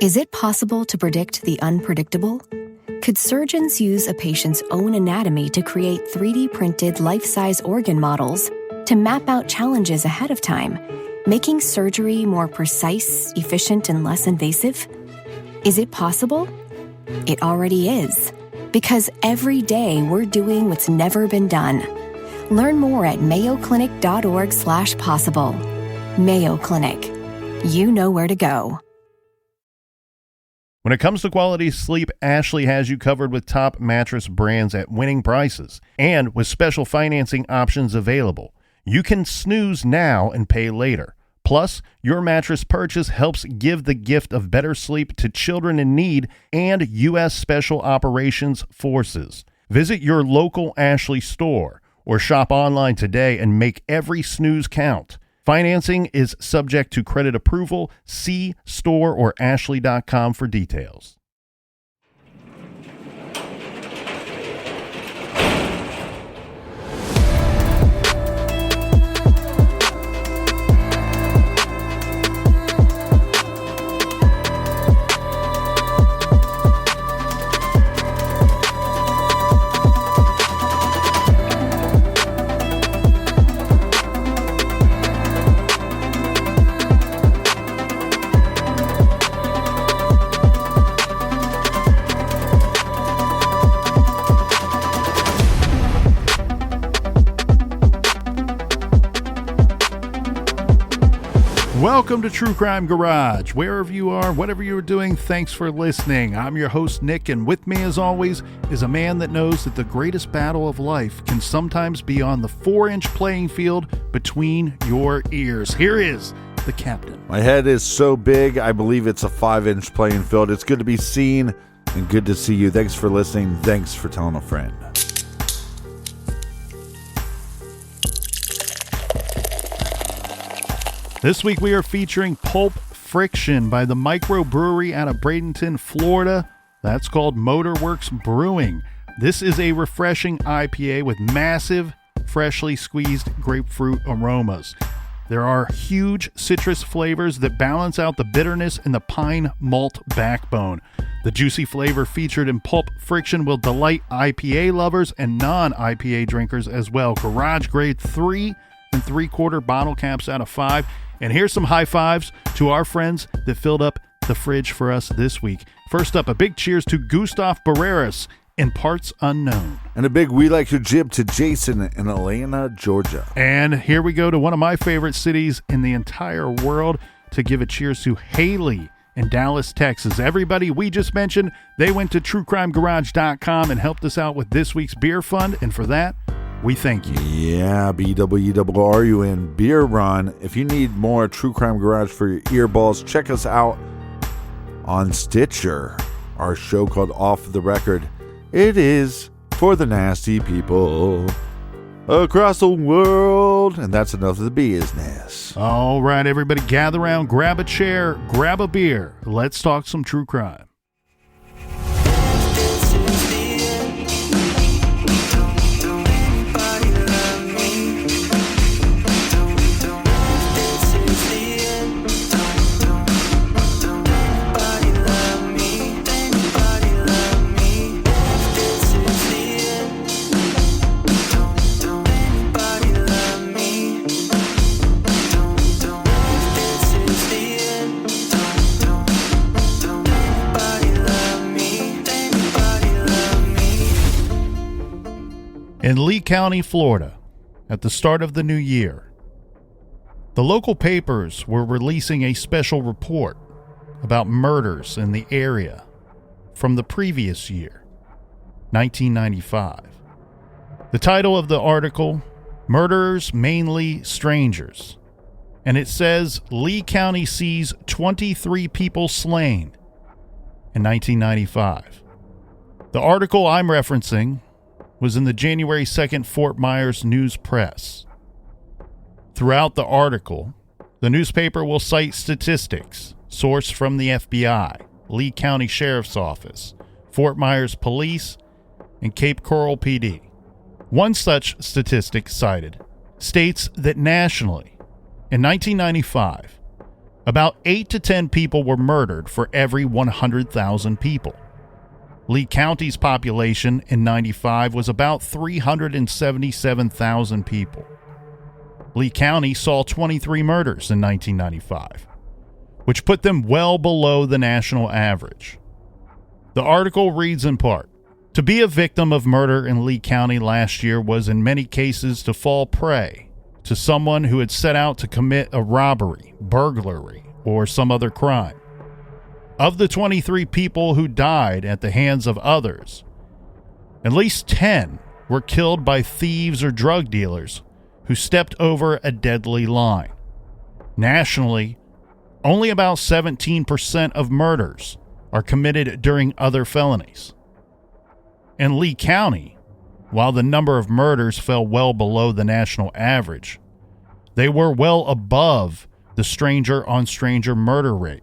Is it possible to predict the unpredictable? Could surgeons use a patient's own anatomy to create 3D-printed life-size organ models to map out challenges ahead of time, making surgery more precise, efficient, and less invasive? Is it possible? It already is, because every day we're doing what's never been done. Learn more at mayoclinic.org/possible. Mayo Clinic. You know where to go. When it comes to quality sleep, Ashley has you covered with top mattress brands at winning prices and with special financing options available. You can snooze now and pay later. Plus, your mattress purchase helps give the gift of better sleep to children in need and U.S. Special Operations Forces. Visit your local Ashley store or shop online today and make every snooze count. Financing is subject to credit approval. See store or ashley.com for details. Welcome to True Crime Garage. Wherever you are, whatever you're doing, thanks for listening. I'm your host, Nick, and with me, as always, is a man that knows that the greatest battle of life can sometimes be on the 4-inch playing field between your ears. Here is the captain. My head is so big, I believe it's a 5-inch playing field. It's good to be seen and good to see you. Thanks for listening. Thanks for telling a friend. This week we are featuring Pulp Friction by the microbrewery out of Bradenton, Florida. That's called Motorworks Brewing. This is a refreshing IPA with massive, freshly squeezed grapefruit aromas. There are huge citrus flavors that balance out the bitterness in the pine malt backbone. The juicy flavor featured in Pulp Friction will delight IPA lovers and non-IPA drinkers as well. Garage grade 3 3/4 bottle caps out of 5. And here's some high fives to our friends that filled up the fridge for us this week. First up, a big cheers to Gustav Barreras in Parts Unknown. And a big we like your jib to Jason in Atlanta, Georgia. And here we go to one of my favorite cities in the entire world to give a cheers to Haley in Dallas, Texas. Everybody we just mentioned, they went to truecrimegarage.com and helped us out with this week's beer fund. And for that, we thank you. Yeah, BWRUN Beer Run. If you need more True Crime Garage for your earballs, check us out on Stitcher. Our show called Off the Record. It is for the nasty people across the world. And that's enough of the business. All right, everybody, gather around, grab a chair, grab a beer. Let's talk some true crime. In Lee County, Florida, at the start of the new year, the local papers were releasing a special report about murders in the area from the previous year, 1995. The title of the article, Murderers Mainly Strangers, and it says Lee County sees 23 people slain in 1995. The article I'm referencing was in the January 2nd Fort Myers News Press. Throughout the article, the newspaper will cite statistics sourced from the FBI, Lee County Sheriff's Office, Fort Myers Police, and Cape Coral PD. One such statistic cited states that nationally, in 1995, About 8 to 10 people were murdered for every 100,000 people. Lee County's population in 95 was about 377,000 people. Lee County saw 23 murders in 1995, which put them well below the national average. The article reads in part, "To be a victim of murder in Lee County last year was in many cases to fall prey to someone who had set out to commit a robbery, burglary, or some other crime. Of the 23 people who died at the hands of others, at least 10 were killed by thieves or drug dealers who stepped over a deadly line. Nationally, only about 17% of murders are committed during other felonies. In Lee County, while the number of murders fell well below the national average, they were well above the stranger-on-stranger murder rate,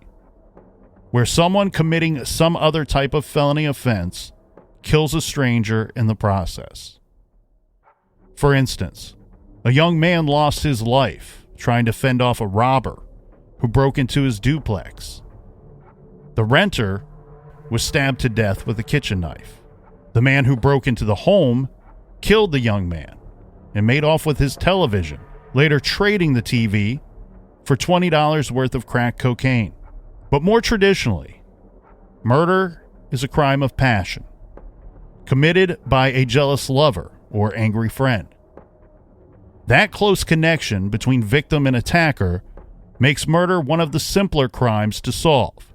where someone committing some other type of felony offense kills a stranger in the process. For instance, a young man lost his life trying to fend off a robber who broke into his duplex. The renter was stabbed to death with a kitchen knife. The man who broke into the home killed the young man and made off with his television, later trading the TV for $20 worth of crack cocaine. But more traditionally, murder is a crime of passion, committed by a jealous lover or angry friend. That close connection between victim and attacker makes murder one of the simpler crimes to solve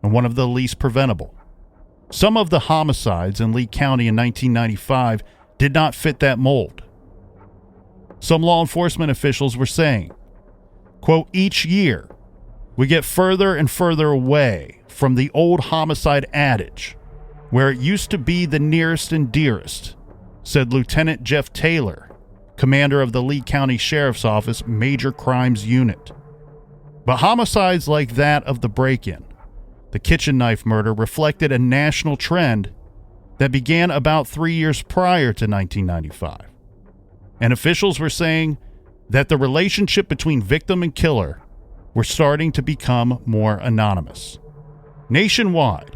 and one of the least preventable. Some of the homicides in Lee County in 1995 did not fit that mold. Some law enforcement officials were saying, quote, "Each year, we get further and further away from the old homicide adage, where it used to be the nearest and dearest," said Lieutenant Jeff Taylor, commander of the Lee County Sheriff's Office Major Crimes Unit. But homicides like that of the break-in, the kitchen knife murder, reflected a national trend that began about 3 years prior to 1995. And officials were saying that the relationship between victim and killer were starting to become more anonymous. Nationwide,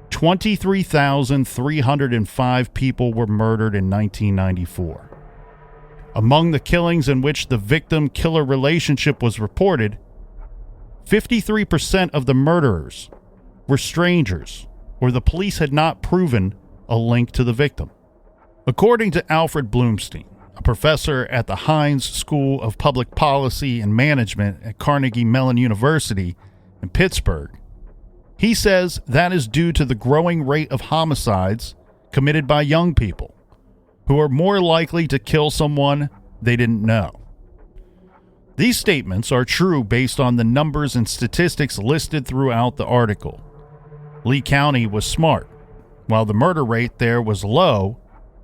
23,305 people were murdered in 1994. Among the killings in which the victim-killer relationship was reported, 53% of the murderers were strangers, or the police had not proven a link to the victim. According to Alfred Bloomstein, a professor at the Heinz School of Public Policy and Management at Carnegie Mellon University in Pittsburgh, he says that is due to the growing rate of homicides committed by young people, who are more likely to kill someone they didn't know. These statements are true based on the numbers and statistics listed throughout the article. Lee County was smart. While the murder rate there was low,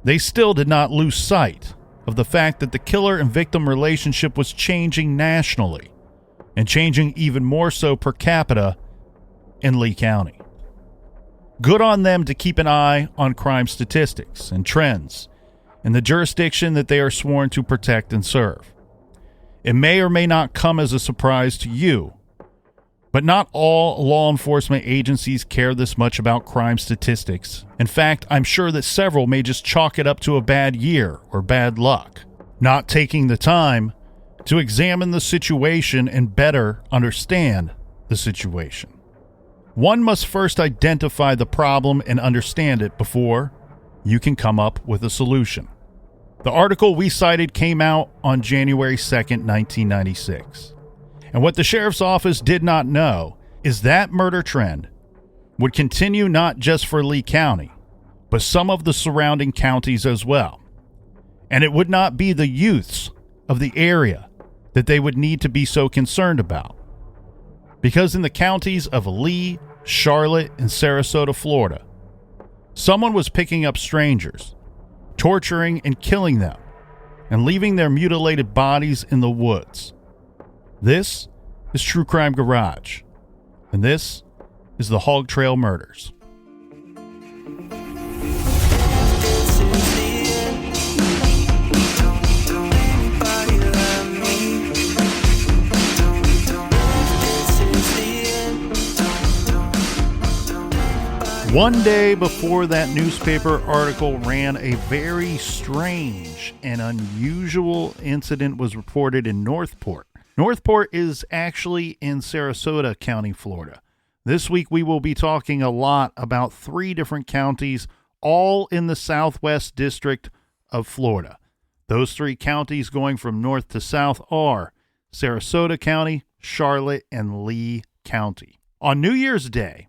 they still did not lose sight of the fact that the killer and victim relationship was changing nationally, and changing even more so per capita in Lee County. Good on them to keep an eye on crime statistics and trends in the jurisdiction that they are sworn to protect and serve. It may or may not come as a surprise to you, but not all law enforcement agencies care this much about crime statistics. In fact, I'm sure that several may just chalk it up to a bad year or bad luck, not taking the time to examine the situation and better understand the situation. One must first identify the problem and understand it before you can come up with a solution. The article we cited came out on January 2nd, 1996. And what the sheriff's office did not know is that murder trend would continue not just for Lee County, but some of the surrounding counties as well. And it would not be the youths of the area that they would need to be so concerned about. Because in the counties of Lee, Charlotte, and Sarasota, Florida, someone was picking up strangers, torturing and killing them, and leaving their mutilated bodies in the woods. This is True Crime Garage, and this is the Hog Trail Murders. One day before that newspaper article ran, a very strange and unusual incident was reported in Northport. Northport is actually in Sarasota County, Florida. This week we will be talking a lot about 3 different counties, all in the Southwest District of Florida. Those 3 counties going from north to south are Sarasota County, Charlotte, and Lee County. On New Year's Day,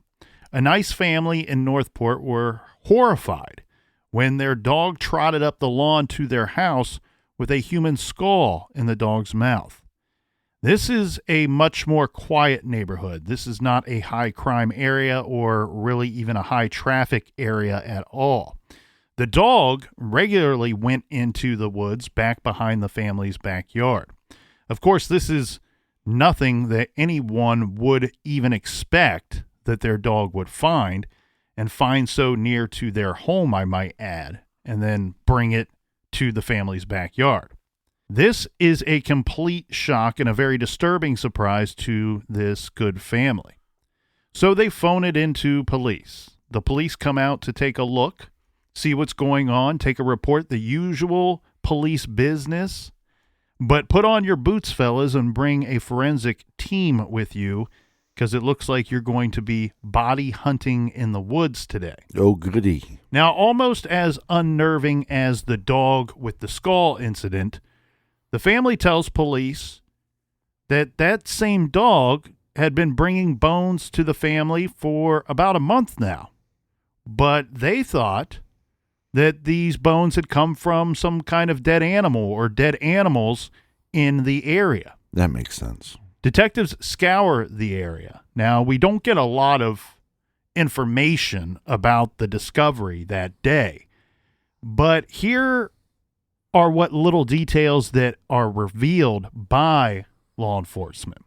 a nice family in Northport were horrified when their dog trotted up the lawn to their house with a human skull in the dog's mouth. This is a much more quiet neighborhood. This is not a high crime area or really even a high traffic area at all. The dog regularly went into the woods back behind the family's backyard. Of course, this is nothing that anyone would even expect that their dog would find so near to their home, I might add, and then bring it to the family's backyard. This is a complete shock and a very disturbing surprise to this good family. So they phone it into police. The police come out to take a look, see what's going on, take a report, the usual police business. But put on your boots, fellas, and bring a forensic team with you, because it looks like you're going to be body hunting in the woods today. Oh, goody. Now, almost as unnerving as the dog with the skull incident, the family tells police that that same dog had been bringing bones to the family for about a month now. But they thought that these bones had come from some kind of dead animal or dead animals in the area. That makes sense. Detectives scour the area. Now, we don't get a lot of information about the discovery that day, but here are what little details that are revealed by law enforcement.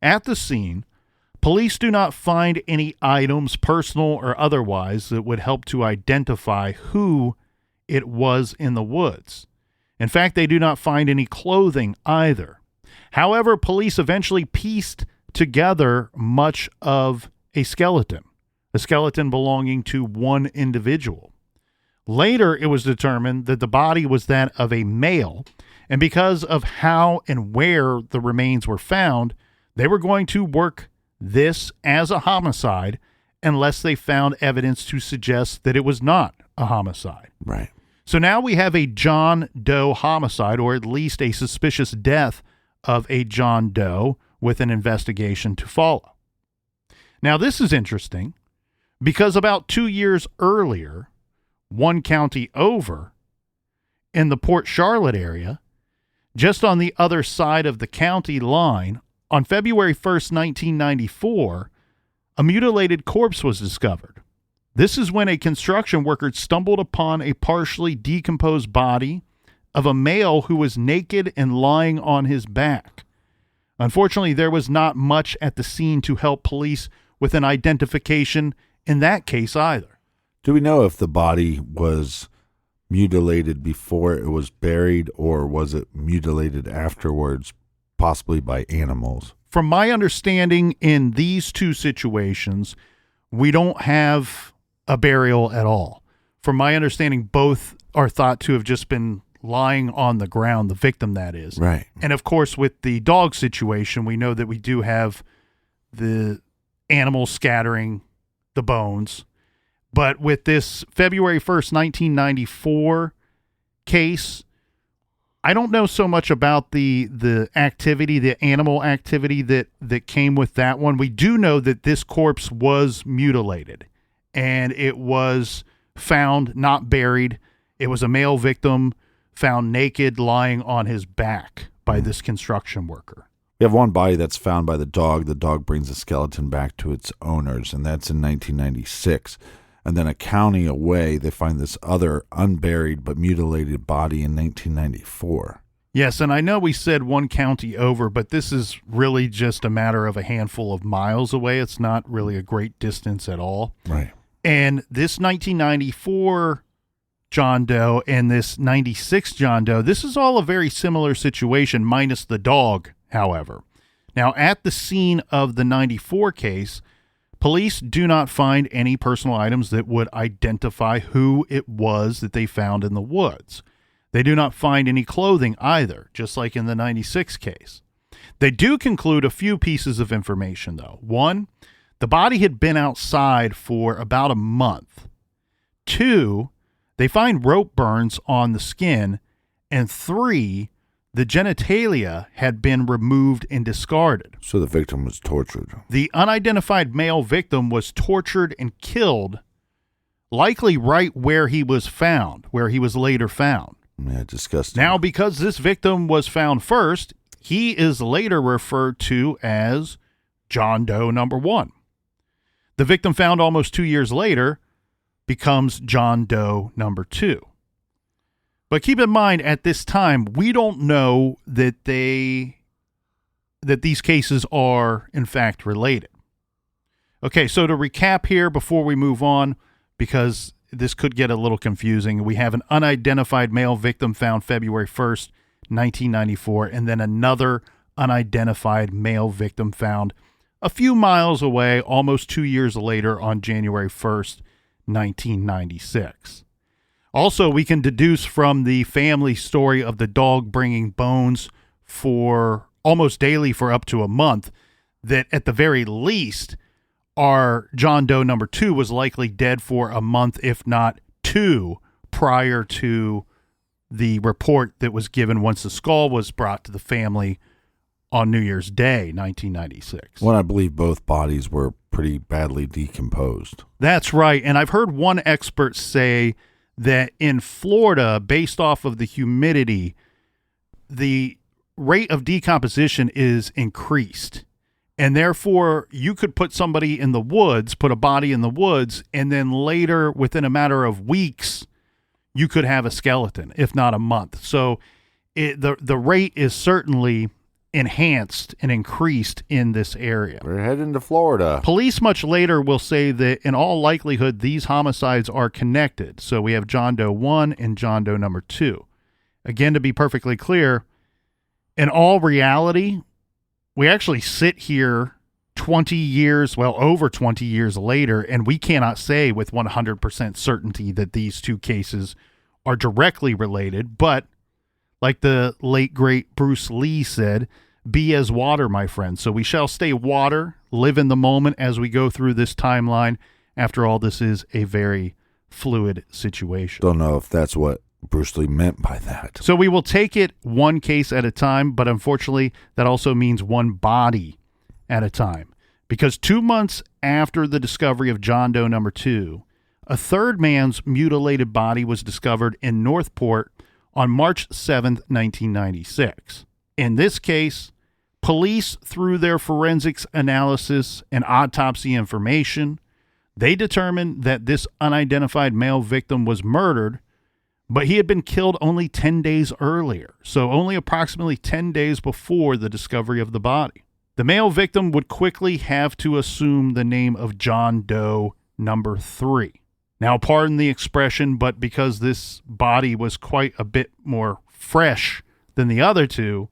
At the scene, police do not find any items, personal or otherwise, that would help to identify who it was in the woods. In fact, they do not find any clothing either. However, police eventually pieced together much of a skeleton belonging to one individual. Later, it was determined that the body was that of a male, and because of how and where the remains were found, they were going to work this as a homicide unless they found evidence to suggest that it was not a homicide. Right. So now we have a John Doe homicide, or at least a suspicious death of a John Doe, with an investigation to follow. Now, this is interesting because about 2 years earlier, 1 county over, in the Port Charlotte area, just on the other side of the county line, on February 1st, 1994, a mutilated corpse was discovered. This is when a construction worker stumbled upon a partially decomposed body of a male who was naked and lying on his back. Unfortunately, there was not much at the scene to help police with an identification in that case either. Do we know if the body was mutilated before it was buried, or was it mutilated afterwards, possibly by animals? From my understanding, in these 2 situations, we don't have a burial at all. From my understanding, both are thought to have just been lying on the ground, the victim that is. Right. And of course, with the dog situation, we know that we do have the animal scattering the bones. But with this February 1st, 1994 case, I don't know so much about the activity, the animal activity that came with that one. We do know that this corpse was mutilated, and it was found, not buried. It was a male victim found naked, lying on his back by this construction worker. We have one body that's found by the dog. The dog brings the skeleton back to its owners, and that's in 1996. And then a county away, they find this other unburied but mutilated body in 1994. Yes, and I know we said 1 county over, but this is really just a matter of a handful of miles away. It's not really a great distance at all. Right. And this 1994 John Doe and this 96 John Doe, this is all a very similar situation, minus the dog, however. Now, at the scene of the 94 case, Police do not find any personal items that would identify who it was that they found in the woods. They do not find any clothing either, just like in the 96 case. They do conclude a few pieces of information, though. One, the body had been outside for about a month. Two, they find rope burns on the skin. And three, the genitalia had been removed and discarded. So the victim was tortured. The unidentified male victim was tortured and killed, likely right where he was found, where he was later found. Yeah, disgusting. Now, because this victim was found first, he is later referred to as John Doe number 1. The victim found almost 2 years later becomes John Doe number 2. But keep in mind, at this time, we don't know that these cases are, in fact, related. Okay, so to recap here before we move on, because this could get a little confusing, we have an unidentified male victim found February 1st, 1994, and then another unidentified male victim found a few miles away almost 2 years later on January 1st, 1996. Also, we can deduce from the family story of the dog bringing bones for almost daily for up to a month that at the very least our John Doe number 2 was likely dead for a month, if not 2, prior to the report that was given once the skull was brought to the family on New Year's Day, 1996. Well, I believe both bodies were pretty badly decomposed. That's right. And I've heard one expert say that in Florida, based off of the humidity, the rate of decomposition is increased. And therefore, you could put somebody in the woods, put a body in the woods, and then later, within a matter of weeks, you could have a skeleton, if not a month. So the rate is certainly enhanced and increased in this area. We're heading to Florida. Police much later will say that in all likelihood, these homicides are connected. So we have John Doe 1 and John Doe number 2. Again, to be perfectly clear, in all reality, we actually sit here 20 years, well, over 20 years later, and we cannot say with 100% certainty that these two cases are directly related. But like the late, great Bruce Lee said, be as water, my friend. So we shall stay water, live in the moment as we go through this timeline. After all, this is a very fluid situation. Don't know if that's what Bruce Lee meant by that. So we will take it one case at a time, but unfortunately, that also means one body at a time. Because 2 months after the discovery of John Doe number 2, a third man's mutilated body was discovered in Northport on March 7th, 1996. In this case, police, through their forensics analysis and autopsy information, they determined that this unidentified male victim was murdered, but he had been killed only 10 days earlier, so only approximately 10 days before the discovery of the body. The male victim would quickly have to assume the name of John Doe number 3. Now, pardon the expression, but because this body was quite a bit more fresh than the other two,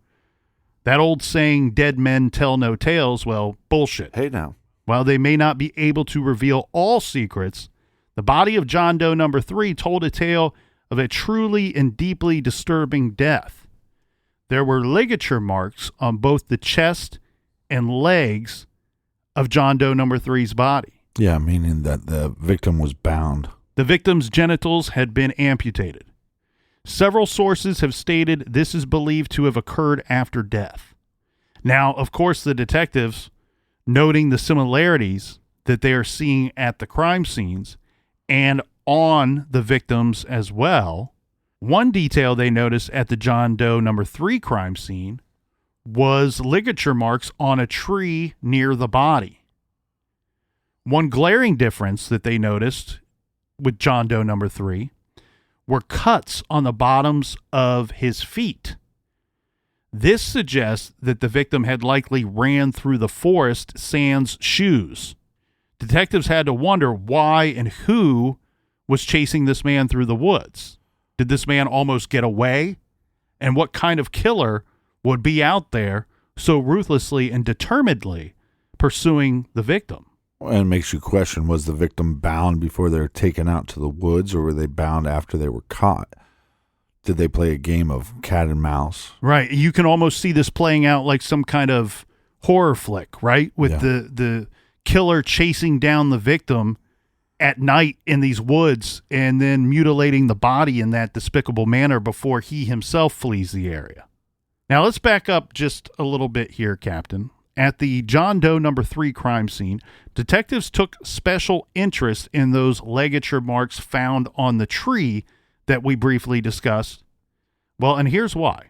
that old saying, dead men tell no tales, well, bullshit. Hey, now. While they may not be able to reveal all secrets, the body of John Doe number 3 told a tale of a truly and deeply disturbing death. There were ligature marks on both the chest and legs of John Doe number 3's body. Yeah, meaning that the victim was bound. The victim's genitals had been amputated. Several sources have stated this is believed to have occurred after death. Now, of course, the detectives, noting the similarities that they are seeing at the crime scenes and on the victims as well, one detail they noticed at the John Doe number 3 crime scene was ligature marks on a tree near the body. One glaring difference that they noticed with John Doe number 3 were cuts on the bottoms of his feet. This suggests that the victim had likely ran through the forest sans shoes. Detectives had to wonder why and who was chasing this man through the woods. Did this man almost get away? And what kind of killer would be out there so ruthlessly and determinedly pursuing the victim? And it makes you question, was the victim bound before they were taken out to the woods, or were they bound after they were caught? Did they play a game of cat and mouse? Right. You can almost see this playing out like some kind of horror flick, right? With the killer chasing down the victim at night in these woods and then mutilating the body in that despicable manner before he himself flees the area. Now, let's back up just a little bit here, Captain. At the John Doe number 3 crime scene, detectives took special interest in those ligature marks found on the tree that we briefly discussed. Well, and here's why.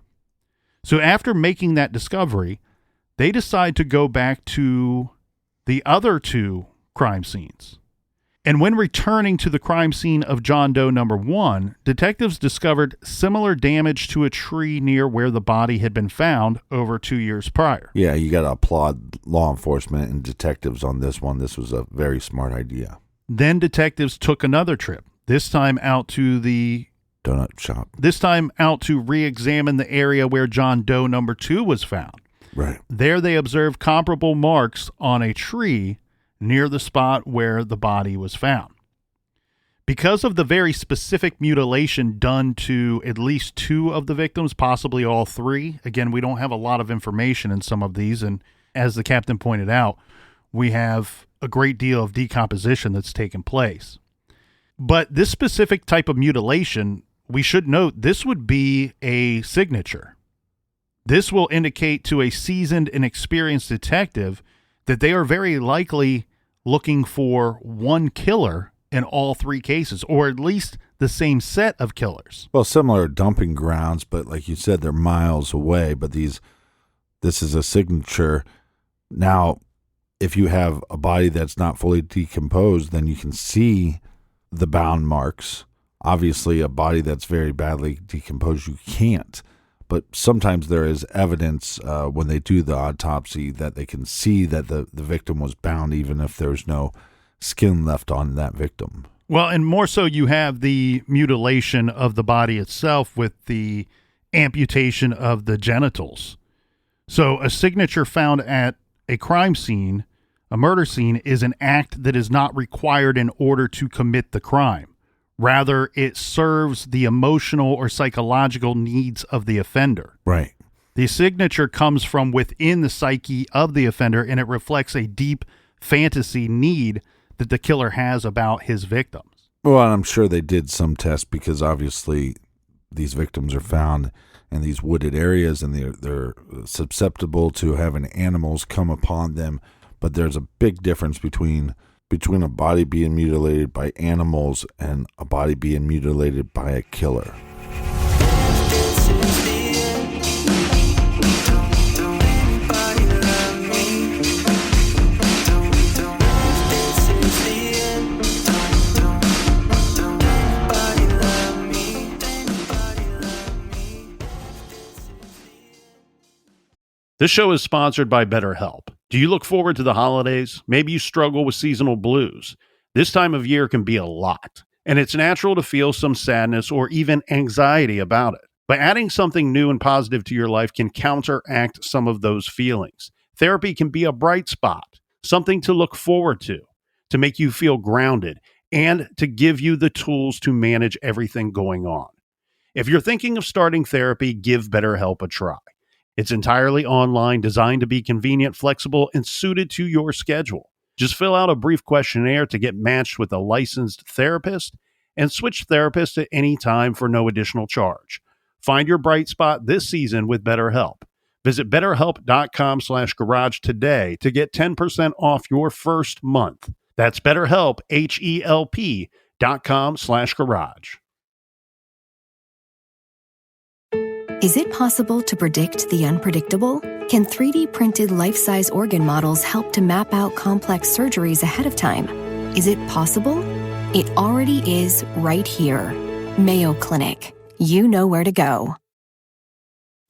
So after making that discovery, they decide to go back to the other 2 crime scenes. And when returning to the crime scene of John Doe number 1, detectives discovered similar damage to a tree near where the body had been found over 2 years prior. Yeah, you got to applaud law enforcement and detectives on this one. This was a very smart idea. Then detectives took another trip, this time out to the donut shop. This time out to re-examine the area where John Doe number 2 was found. Right. There they observed comparable marks on a tree near the spot where the body was found. Because of the very specific mutilation done to at least 2 of the victims, possibly all 3, again, we don't have a lot of information in some of these, and as the captain pointed out, we have a great deal of decomposition that's taken place. But this specific type of mutilation, we should note, this would be a signature. This will indicate to a seasoned and experienced detective that they are very likely looking for one killer in all 3 cases, or at least the same set of killers. Well, similar dumping grounds, but like you said, they're miles away. But this is a signature. Now, if you have a body that's not fully decomposed, then you can see the bound marks. Obviously, a body that's very badly decomposed, you can't. But sometimes there is evidence when they do the autopsy that they can see that the victim was bound, even if there's no skin left on that victim. Well, and more so, you have the mutilation of the body itself with the amputation of the genitals. So a signature found at a crime scene, a murder scene, is an act that is not required in order to commit the crime. Rather, it serves the emotional or psychological needs of the offender. Right. The signature comes from within the psyche of the offender, and it reflects a deep fantasy need that the killer has about his victims. Well, I'm sure they did some tests because obviously these victims are found in these wooded areas and they're susceptible to having animals come upon them. But there's a big difference between a body being mutilated by animals and a body being mutilated by a killer. This show is sponsored by BetterHelp. Do you look forward to the holidays? Maybe you struggle with seasonal blues. This time of year can be a lot, and it's natural to feel some sadness or even anxiety about it. But adding something new and positive to your life can counteract some of those feelings. Therapy can be a bright spot, something to look forward to make you feel grounded, and to give you the tools to manage everything going on. If you're thinking of starting therapy, give BetterHelp a try. It's entirely online, designed to be convenient, flexible, and suited to your schedule. Just fill out a brief questionnaire to get matched with a licensed therapist and switch therapists at any time for no additional charge. Find your bright spot this season with BetterHelp. Visit BetterHelp.com/garage today to get 10% off your first month. That's BetterHelp, HELP.com/garage. Is it possible to predict the unpredictable? Can 3D printed life-size organ models help to map out complex surgeries ahead of time? Is it possible? It already is right here. Mayo Clinic. You know where to go.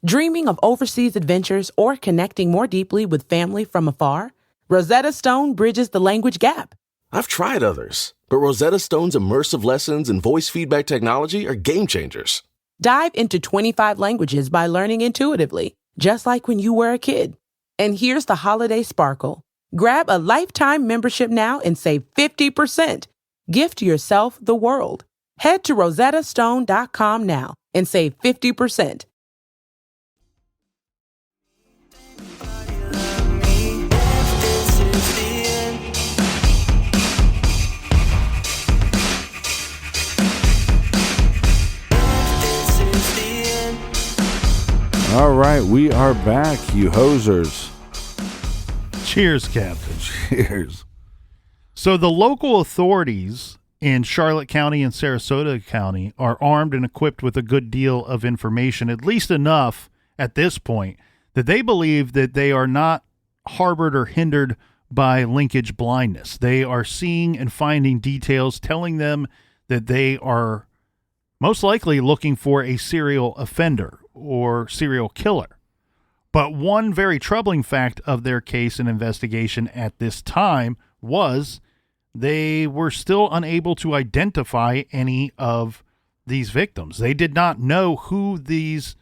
Dreaming of overseas adventures or connecting more deeply with family from afar? Rosetta Stone bridges the language gap. I've tried others, but Rosetta Stone's immersive lessons and voice feedback technology are game changers. Dive into 25 languages by learning intuitively, just like when you were a kid. And here's the holiday sparkle. Grab a lifetime membership now and save 50%. Gift yourself the world. Head to rosettastone.com now and save 50%. All right, we are back, you hosers. Cheers, Captain. Cheers. So the local authorities in Charlotte County and Sarasota County are armed and equipped with a good deal of information, at least enough at this point, that they believe that they are not harbored or hindered by linkage blindness. They are seeing and finding details telling them that they are most likely looking for a serial offender or serial killer. But one very troubling fact of their case and investigation at this time was they were still unable to identify any of these victims. They did not know who these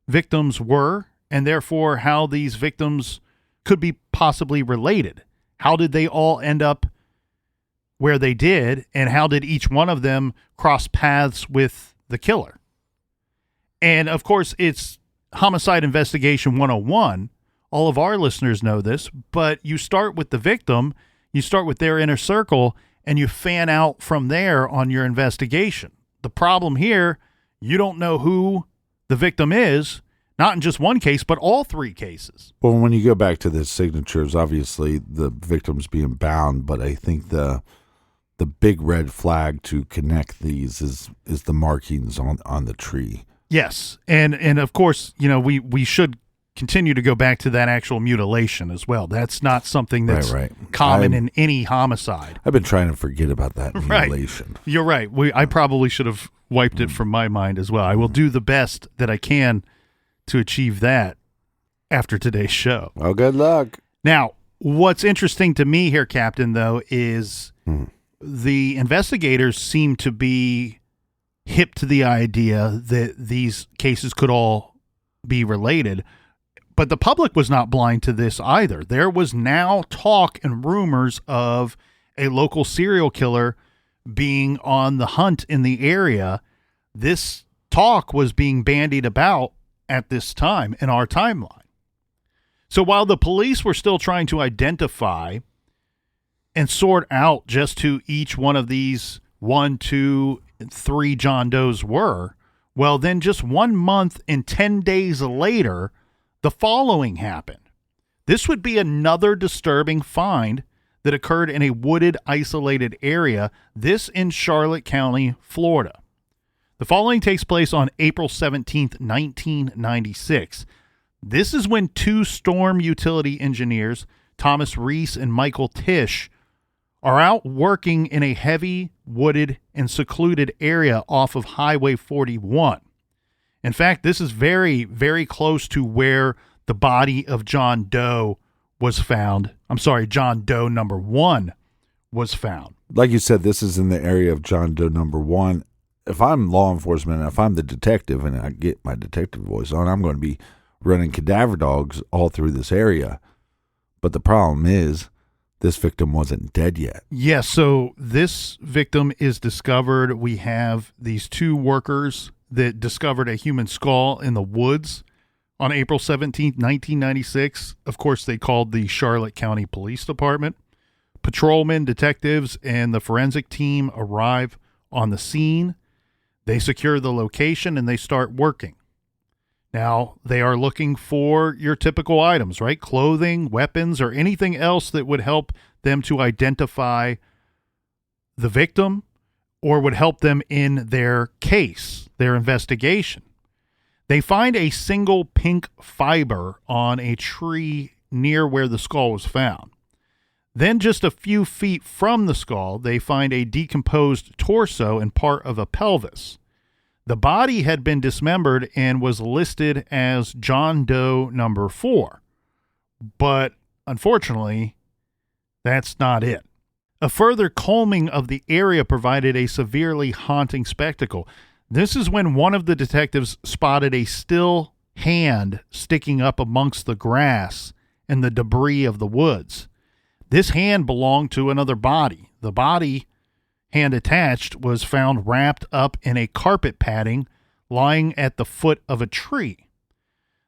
victims were and therefore how these victims could be possibly related. How did they all end up where they did, and how did each one of them cross paths with the killer? And of course, it's Homicide Investigation 101. All of our listeners know this, but you start with the victim, you start with their inner circle, and you fan out from there on your investigation. The problem here, you don't know who the victim is, not in just one case, but all three cases. Well, when you go back to the signatures, obviously the victim's being bound, but I think the big red flag to connect these is the markings on the tree. Yes, and of course, you know, we should continue to go back to that actual mutilation as well. That's not something that's common in any homicide. I've been trying to forget about that mutilation. Right. You're right. I probably should have wiped it from my mind as well. I will do the best that I can to achieve that after today's show. Well, good luck. Now, what's interesting to me here, Captain, though, is the investigators seem to be hip to the idea that these cases could all be related, but the public was not blind to this either. There was now talk and rumors of a local serial killer being on the hunt in the area. This talk was being bandied about at this time in our timeline. So while the police were still trying to identify and sort out just who each one of these 1, 2, 3 John Does were, well, then just 1 month and 10 days later, the following happened. This would be another disturbing find that occurred in a wooded, isolated area, this in Charlotte County, Florida. The following takes place on April 17th, 1996. This is when 2 storm utility engineers, Thomas Reese and Michael Tisch, are out working in a heavy, wooded, and secluded area off of Highway 41. In fact, this is very, very close to where the body of John Doe was found. I'm sorry, John Doe number 1 was found. Like you said, this is in the area of John Doe number 1. If I'm law enforcement, if I'm the detective and I get my detective voice on, I'm going to be running cadaver dogs all through this area. But the problem is, this victim wasn't dead yet. Yes, so this victim is discovered. We have these 2 workers that discovered a human skull in the woods on April 17th, 1996. Of course, they called the Charlotte County Police Department. Patrolmen, detectives, and the forensic team arrive on the scene. They secure the location and they start working. Now, they are looking for your typical items, right? Clothing, weapons, or anything else that would help them to identify the victim or would help them in their case, their investigation. They find a single pink fiber on a tree near where the skull was found. Then just a few feet from the skull, they find a decomposed torso and part of a pelvis. The body had been dismembered and was listed as John Doe number 4. But unfortunately, that's not it. A further combing of the area provided a severely haunting spectacle. This is when one of the detectives spotted a still hand sticking up amongst the grass and the debris of the woods. This hand belonged to another body. The body, hand attached, was found wrapped up in a carpet padding lying at the foot of a tree.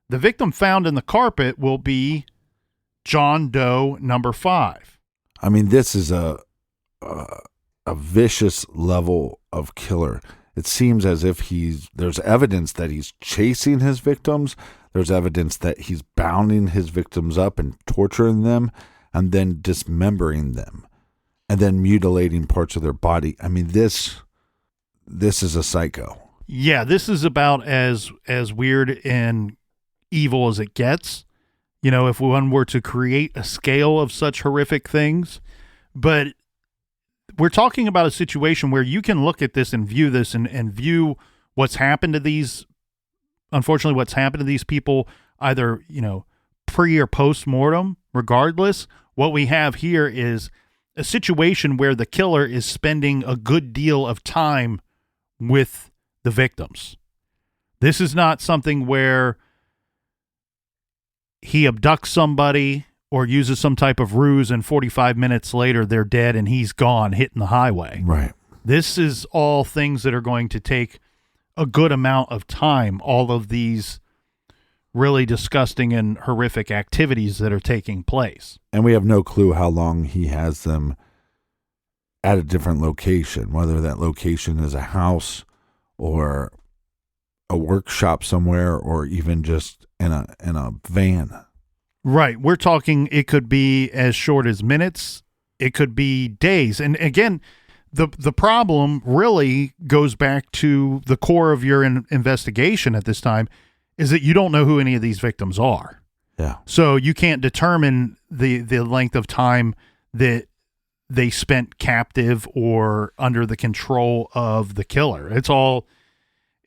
The victim found in the carpet will be John Doe number 5. I mean, this is a vicious level of killer. It seems as if there's evidence that he's chasing his victims. There's evidence that he's bounding his victims up and torturing them and then dismembering them and then mutilating parts of their body. I mean, this is a psycho. Yeah, this is about as weird and evil as it gets. You know, if one were to create a scale of such horrific things. But we're talking about a situation where you can look at this and view this and view what's happened to these, unfortunately, what's happened to these people, either, you know, pre or post-mortem. Regardless, what we have here is a situation where the killer is spending a good deal of time with the victims. This is not something where he abducts somebody or uses some type of ruse and 45 minutes later they're dead and he's gone hitting the highway. Right. This is all things that are going to take a good amount of time, all of these really disgusting and horrific activities that are taking place. And we have no clue how long he has them at a different location, whether that location is a house or a workshop somewhere or even just in a van. Right. We're talking, it could be as short as minutes. It could be days. And again, the problem really goes back to the core of your investigation at this time, is that you don't know who any of these victims are. Yeah. So you can't determine the length of time that they spent captive or under the control of the killer.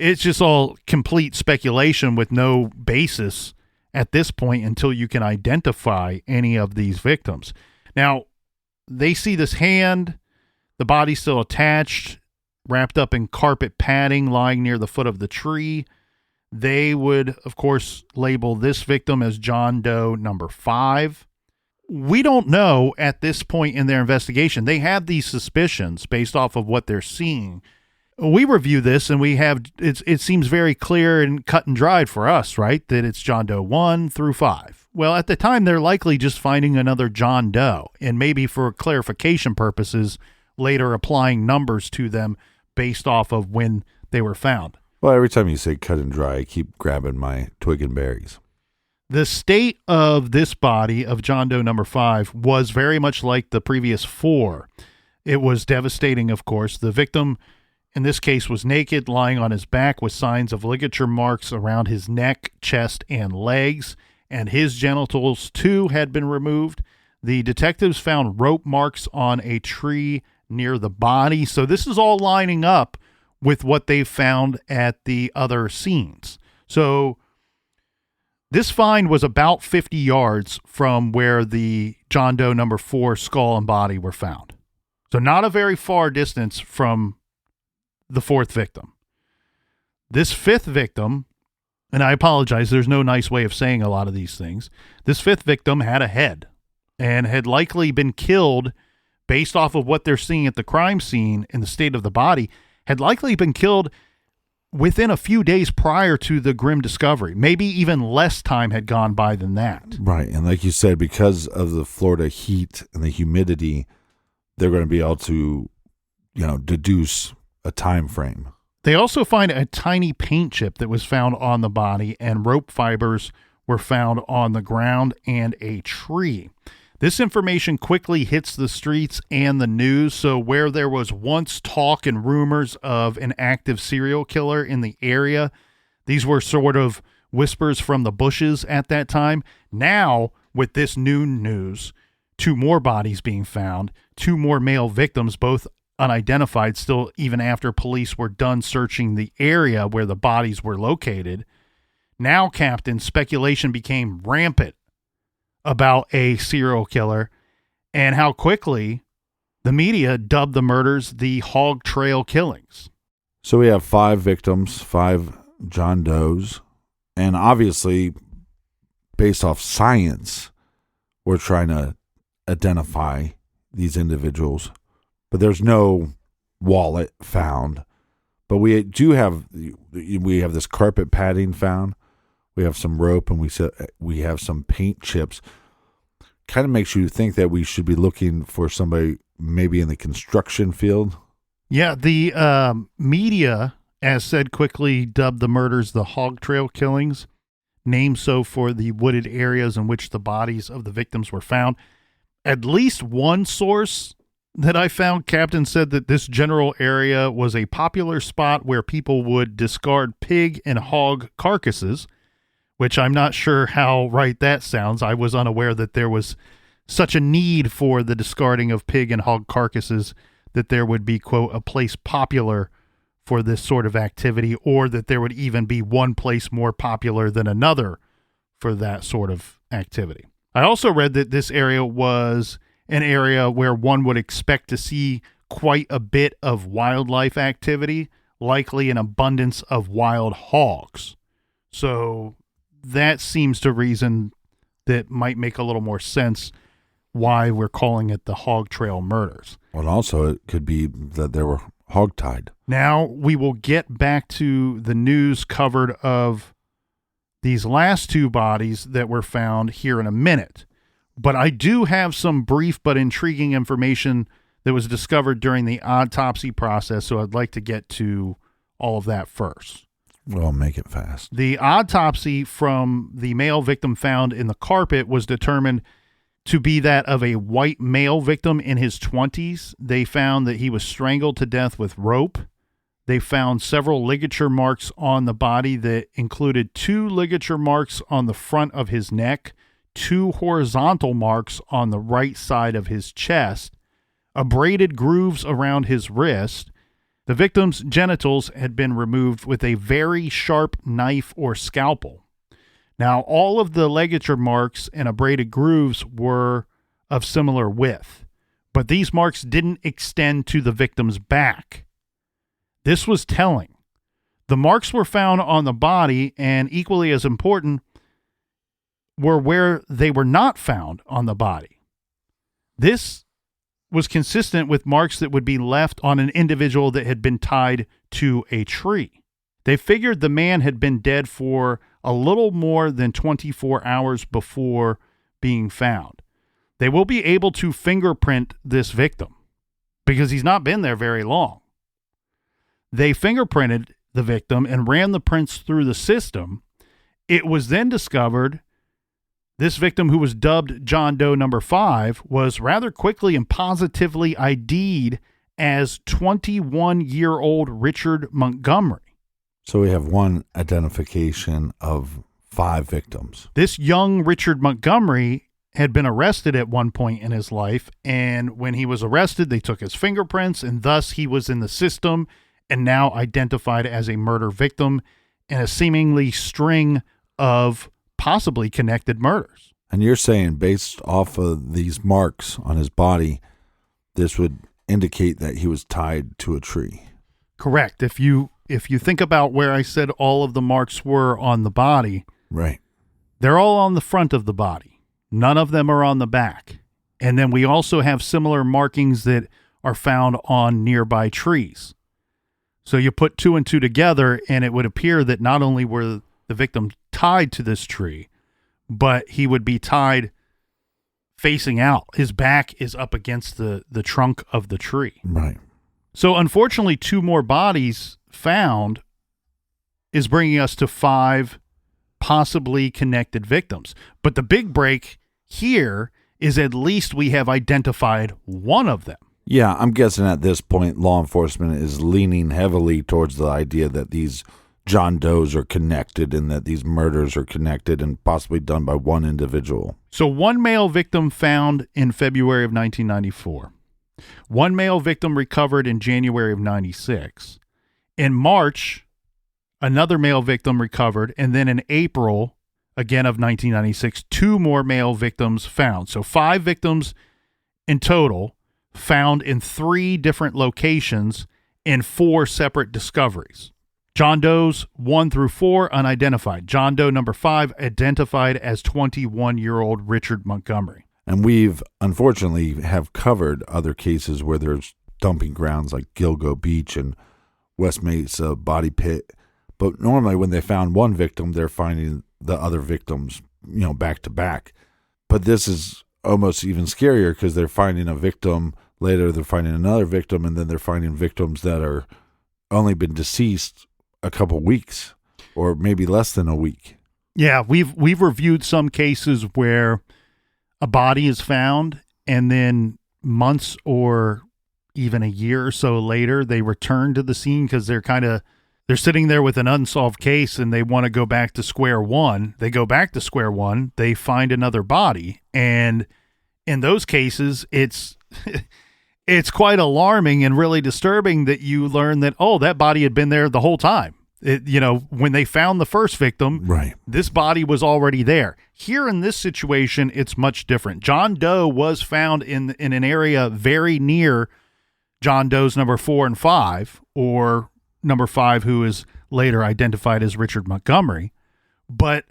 It's just all complete speculation with no basis at this point until you can identify any of these victims. Now, they see this hand, the body's still attached, wrapped up in carpet padding, lying near the foot of the tree. They would, of course, label this victim as John Doe number 5. We don't know at this point in their investigation. They have these suspicions based off of what they're seeing. We review this and we have, it seems very clear and cut and dried for us, right? That it's John Doe 1 through 5. Well, at the time, they're likely just finding another John Doe and maybe for clarification purposes, later applying numbers to them based off of when they were found. Well, every time you say cut and dry, I keep grabbing my twig and berries. The state of this body of John Doe number 5 was very much like the previous 4. It was devastating, of course. The victim in this case was naked, lying on his back with signs of ligature marks around his neck, chest, and legs, and his genitals too had been removed. The detectives found rope marks on a tree near the body. So this is all lining up with what they found at the other scenes. So this find was about 50 yards from where the John Doe number 4 skull and body were found. So not a very far distance from the 4th victim. This 5th victim, and I apologize, there's no nice way of saying a lot of these things. This 5th victim had a head and had likely been killed based off of what they're seeing at the crime scene and the state of the body, had likely been killed within a few days prior to the grim discovery. Maybe even less time had gone by than that. Right. And like you said, because of the Florida heat and the humidity, they're going to be able to, deduce a time frame. They also find a tiny paint chip that was found on the body, and rope fibers were found on the ground and a tree. This information quickly hits the streets and the news. So where there was once talk and rumors of an active serial killer in the area, these were sort of whispers from the bushes at that time. Now, with this new news, 2 more bodies being found, 2 more male victims, both unidentified still even after police were done searching the area where the bodies were located. Now, Captain, speculation became rampant about a serial killer and how quickly the media dubbed the murders the Hog Trail killings. So we have 5 victims, 5 John Does, and obviously, based off science, we're trying to identify these individuals, but there's no wallet found. But we have this carpet padding found. We have some rope, and we have some paint chips. Kind of makes you think that we should be looking for somebody maybe in the construction field. Yeah, the media, as said, quickly dubbed the murders the Hog Trail killings, named so for the wooded areas in which the bodies of the victims were found. At least one source that I found, Captain, said that this general area was a popular spot where people would discard pig and hog carcasses, which I'm not sure how right that sounds. I was unaware that there was such a need for the discarding of pig and hog carcasses that there would be, quote, a place popular for this sort of activity, or that there would even be one place more popular than another for that sort of activity. I also read that this area was an area where one would expect to see quite a bit of wildlife activity, likely an abundance of wild hogs. So that seems to reason that might make a little more sense why we're calling it the Hog Trail Murders. Well, also it could be that they were hogtied. Now we will get back to the news covered of these last two bodies that were found here in a minute. But I do have some brief but intriguing information that was discovered during the autopsy process, so I'd like to get to all of that first. Well, make it fast. The autopsy from the male victim found in the carpet was determined to be that of a white male victim in his 20s. They found that he was strangled to death with rope. They found several ligature marks on the body that included 2 ligature marks on the front of his neck, 2 horizontal marks on the right side of his chest, abraded grooves around his wrist. The victim's genitals had been removed with a very sharp knife or scalpel. Now, all of the ligature marks and abraded grooves were of similar width, but these marks didn't extend to the victim's back. This was telling. The marks were found on the body, and equally as important were where they were not found on the body. This was consistent with marks that would be left on an individual that had been tied to a tree. They figured the man had been dead for a little more than 24 hours before being found. They will be able to fingerprint this victim because he's not been there very long. They fingerprinted the victim and ran the prints through the system. It was then discovered this victim, who was dubbed John Doe number 5, was rather quickly and positively ID'd as 21-year-old Richard Montgomery. So we have one identification of 5 victims. This young Richard Montgomery had been arrested at one point in his life, and when he was arrested, they took his fingerprints, and thus he was in the system and now identified as a murder victim in a seemingly string of possibly connected murders. And you're saying, based off of these marks on his body, this would indicate that he was tied to a tree. Correct. If you think about where I said all of the marks were on the body, right, they're all on the front of the body. None of them are on the back. And then we also have similar markings that are found on nearby trees. So you put 2 and 2 together, and it would appear that not only were the victim tied to this tree, but he would be tied facing out. His back is up against the trunk of the tree. Right. So unfortunately, 2 more bodies found is bringing us to 5 possibly connected victims. But the big break here is at least we have identified one of them. Yeah, I'm guessing at this point, law enforcement is leaning heavily towards the idea that these John Does are connected and that these murders are connected and possibly done by one individual. So one male victim found in February of 1994. One male victim recovered in January of 96. In March, another male victim recovered. And then in April, again of 1996, 2 more male victims found. So 5 victims in total found in 3 different locations in 4 separate discoveries. John Does 1 through 4 unidentified. John Doe number 5 identified as 21-year-old Richard Montgomery. And we've unfortunately have covered other cases where there's dumping grounds like Gilgo Beach and West Mesa Body Pit. But normally when they found one victim, they're finding the other victims, back to back. But this is almost even scarier because they're finding a victim, later they're finding another victim, and then they're finding victims that are only been deceased a couple weeks or maybe less than a week. Yeah, we've reviewed some cases where a body is found and then months or even a year or so later they return to the scene because they're sitting there with an unsolved case and they want to go back to square one. They go back to square one, they find another body, and in those cases it's it's quite alarming and really disturbing that you learn that that body had been there the whole time. When they found the first victim, right, this body was already there. Here in this situation, it's much different. John Doe was found in an area very near John Doe's number 4 and 5, or number 5, who is later identified as Richard Montgomery. But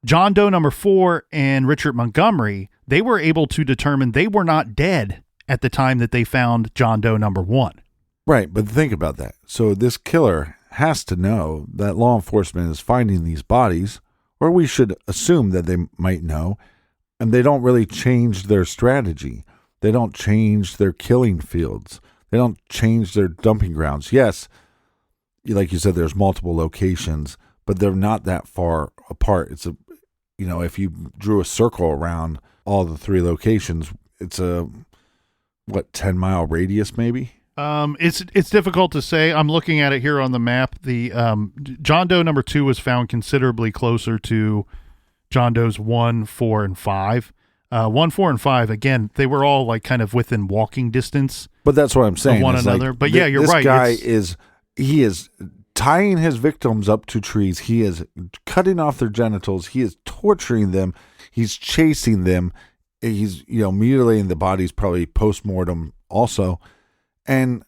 John Doe number 4 and Richard Montgomery, they were able to determine they were not dead at the time that they found John Doe number 1. Right, but think about that. So this killer has to know that law enforcement is finding these bodies, or we should assume that they might know, and they don't really change their strategy. They don't change their killing fields. They don't change their dumping grounds. Yes, like you said, there's multiple locations, but they're not that far apart. It's if you drew a circle around all the 3 locations, it's a 10-mile radius maybe? It's difficult to say. I'm looking at it here on the map. The John Doe number 2 was found considerably closer to John Doe's 1, 4, and 5. 1, 4, and 5, again, they were all like kind of within walking distance. But that's what I'm saying. Of one another. But yeah, you're right. This guy is tying his victims up to trees. He is cutting off their genitals. He is torturing them. He's chasing them. He's, mutilating the bodies, probably post-mortem also. And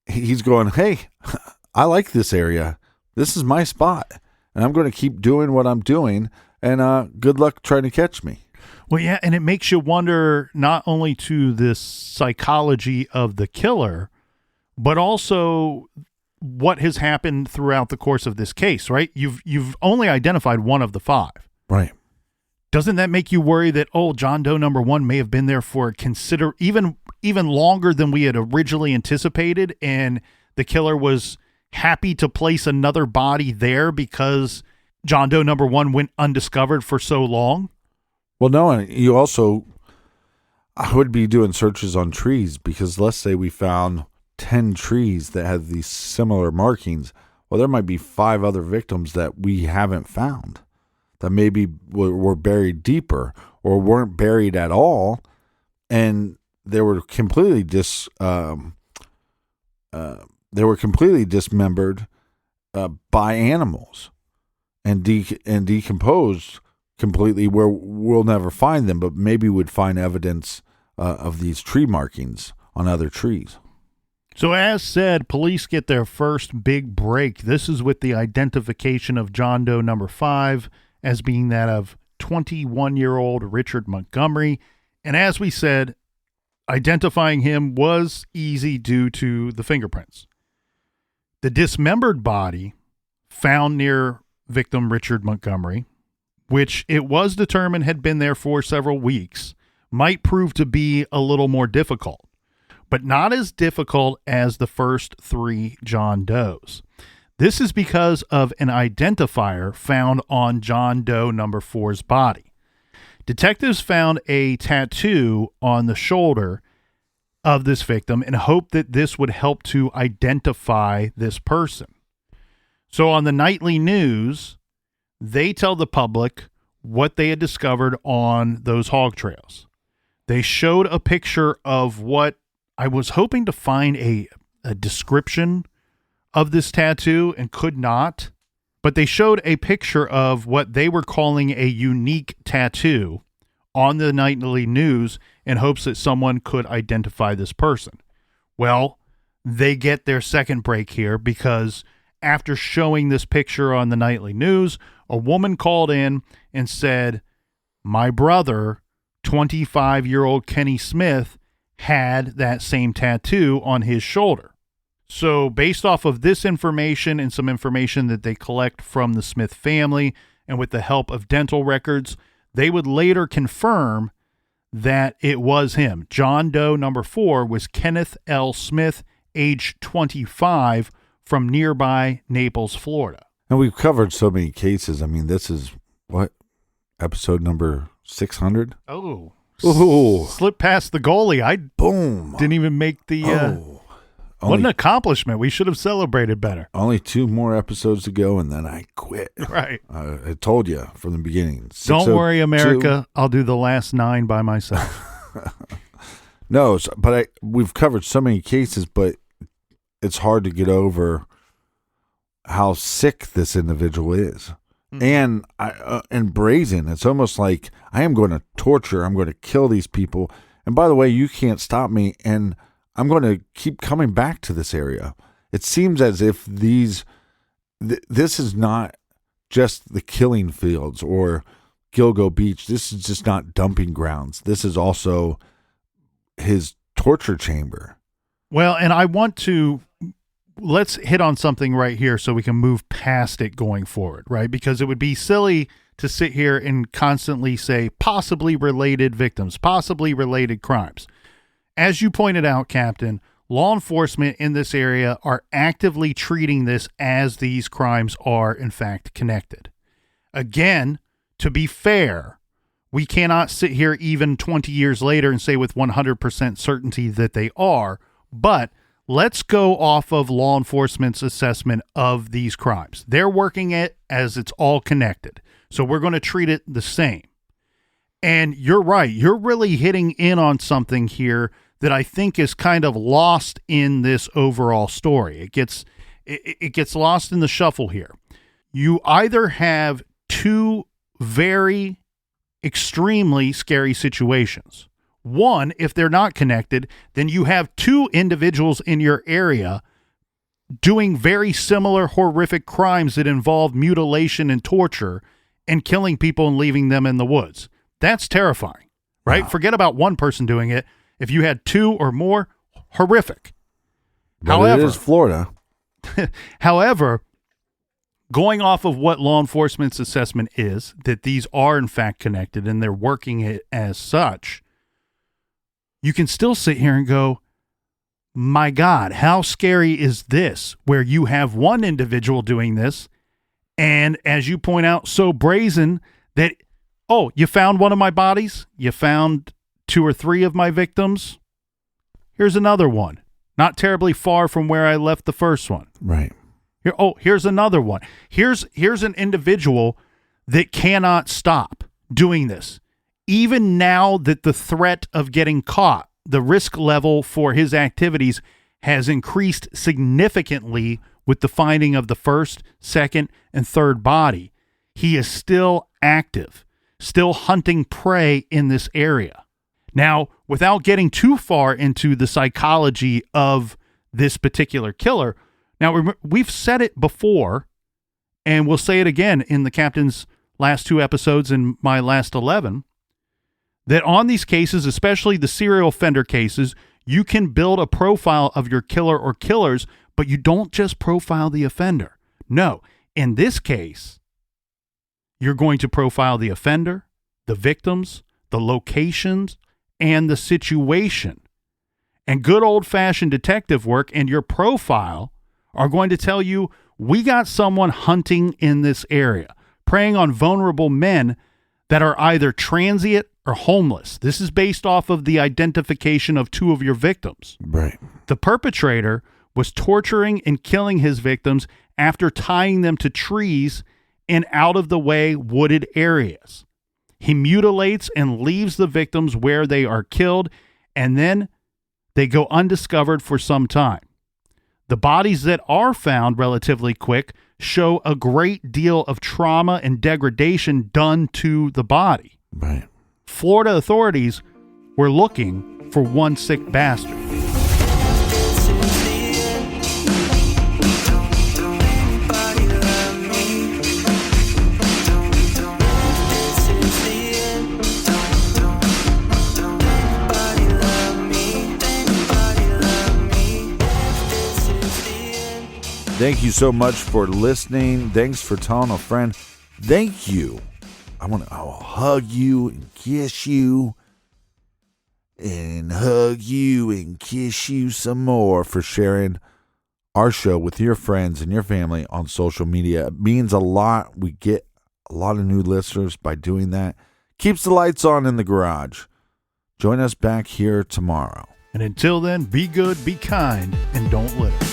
he's going, hey, I like this area. This is my spot. And I'm going to keep doing what I'm doing. And good luck trying to catch me. Well, yeah, and it makes you wonder not only to the psychology of the killer, but also what has happened throughout the course of this case, right? You've only identified one of the 5. Right. Doesn't that make you worry that, John Doe number 1 may have been there for even longer than we had originally anticipated, and the killer was happy to place another body there because John Doe number 1 went undiscovered for so long? Well, no, and you also, I would be doing searches on trees because let's say we found 10 trees that had these similar markings. Well, there might be 5 other victims that we haven't found that maybe were buried deeper or weren't buried at all, and they were completely dismembered by animals and decomposed completely, where we'll never find them, but maybe would find evidence of these tree markings on other trees. So as said, police get their first big break. This is with the identification of John Doe number 5 as being that of 21-year-old Richard Montgomery. And as we said, identifying him was easy due to the fingerprints. The dismembered body found near victim Richard Montgomery, which it was determined had been there for several weeks, might prove to be a little more difficult, but not as difficult as the first 3 John Does. This is because of an identifier found on John Doe number 4's body. Detectives found a tattoo on the shoulder of this victim and hoped that this would help to identify this person. So on the nightly news, they tell the public what they had discovered on those hog trails. They showed a picture of what I was hoping to find a description of this tattoo and could not, but they showed a picture of what they were calling a unique tattoo on the nightly news in hopes that someone could identify this person. Well, they get their second break here because after showing this picture on the nightly news, a woman called in and said, "My brother 25-year-old Kenny Smith had that same tattoo on his shoulder. So based off of this information and some information that they collect from the Smith family, and with the help of dental records, they would later confirm that it was him. John Doe number 4 was Kenneth L. Smith, age 25, from nearby Naples, Florida. And we've covered so many cases. I mean, this is, what, episode number 600? Oh, Ooh. Slipped past the goalie. I didn't even make the... What an accomplishment. We should have celebrated better. Only 2 more episodes to go, and then I quit. Right. I told you from the beginning. Don't worry, America. I'll do the last 9 by myself. No, but we've covered so many cases, but it's hard to get over how sick this individual is. And brazen. It's almost like I am going to torture. I'm going to kill these people. And by the way, you can't stop me. And I'm going to keep coming back to this area. It seems as if this is not just the killing fields or Gilgo Beach. This is just not dumping grounds. This is also his torture chamber. Well, and let's hit on something right here so we can move past it going forward, right? Because it would be silly to sit here and constantly say possibly related victims, possibly related crimes. As you pointed out, Captain, law enforcement in this area are actively treating this as these crimes are, in fact, connected. Again, to be fair, we cannot sit here even 20 years later and say with 100% certainty that they are, but let's go off of law enforcement's assessment of these crimes. They're working it as it's all connected, so we're going to treat it the same. And you're right. You're really hitting in on something here that I think is kind of lost in this overall story. It gets lost in the shuffle here. You either have 2 very extremely scary situations. One, if they're not connected, then you have 2 individuals in your area doing very similar horrific crimes that involve mutilation and torture and killing people and leaving them in the woods. That's terrifying, right? Wow. Forget about one person doing it. If you had 2 or more, horrific. But however, it is Florida. However, going off of what law enforcement's assessment is, that these are in fact connected and they're working it as such, you can still sit here and go, my God, how scary is this? Where you have one individual doing this, and as you point out, so brazen that, oh, you found one of my bodies? You found 2 or 3 of my victims? Here's another one. Not terribly far from where I left the first one. Right. Here's another one. Here's an individual that cannot stop doing this. Even now that the threat of getting caught, the risk level for his activities has increased significantly with the finding of the first, second, and third body, he is still active, still hunting prey in this area. Now, without getting too far into the psychology of this particular killer, now we've said it before, and we'll say it again in the captain's last 2 episodes and my last 11, that on these cases, especially the serial offender cases, you can build a profile of your killer or killers, but you don't just profile the offender. No, in this case, you're going to profile the offender, the victims, the locations, and the situation. And good old-fashioned detective work and your profile are going to tell you, we got someone hunting in this area, preying on vulnerable men that are either transient or homeless. This is based off of the identification of 2 of your victims. Right. The perpetrator was torturing and killing his victims after tying them to trees in out-of-the-way wooded areas. He mutilates and leaves the victims where they are killed, and then they go undiscovered for some time. The bodies that are found relatively quick show a great deal of trauma and degradation done to the body. Right. Florida authorities were looking for one sick bastard. Thank you so much for listening. Thanks for telling a friend. Thank you. I'll hug you and kiss you and hug you and kiss you some more for sharing our show with your friends and your family on social media. It means a lot. We get a lot of new listeners by doing that. Keeps the lights on in the garage. Join us back here tomorrow. And until then, be good, be kind, and don't litter.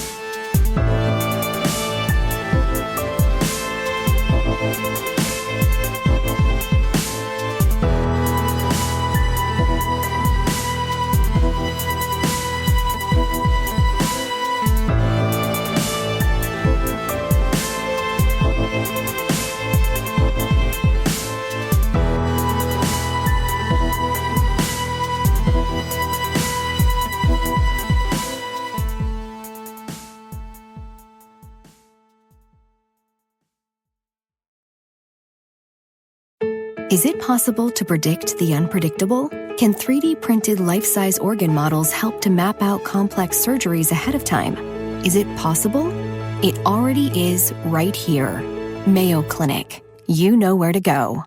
Is it possible to predict the unpredictable? Can 3D printed life-size organ models help to map out complex surgeries ahead of time? Is it possible? It already is right here. Mayo Clinic. You know where to go.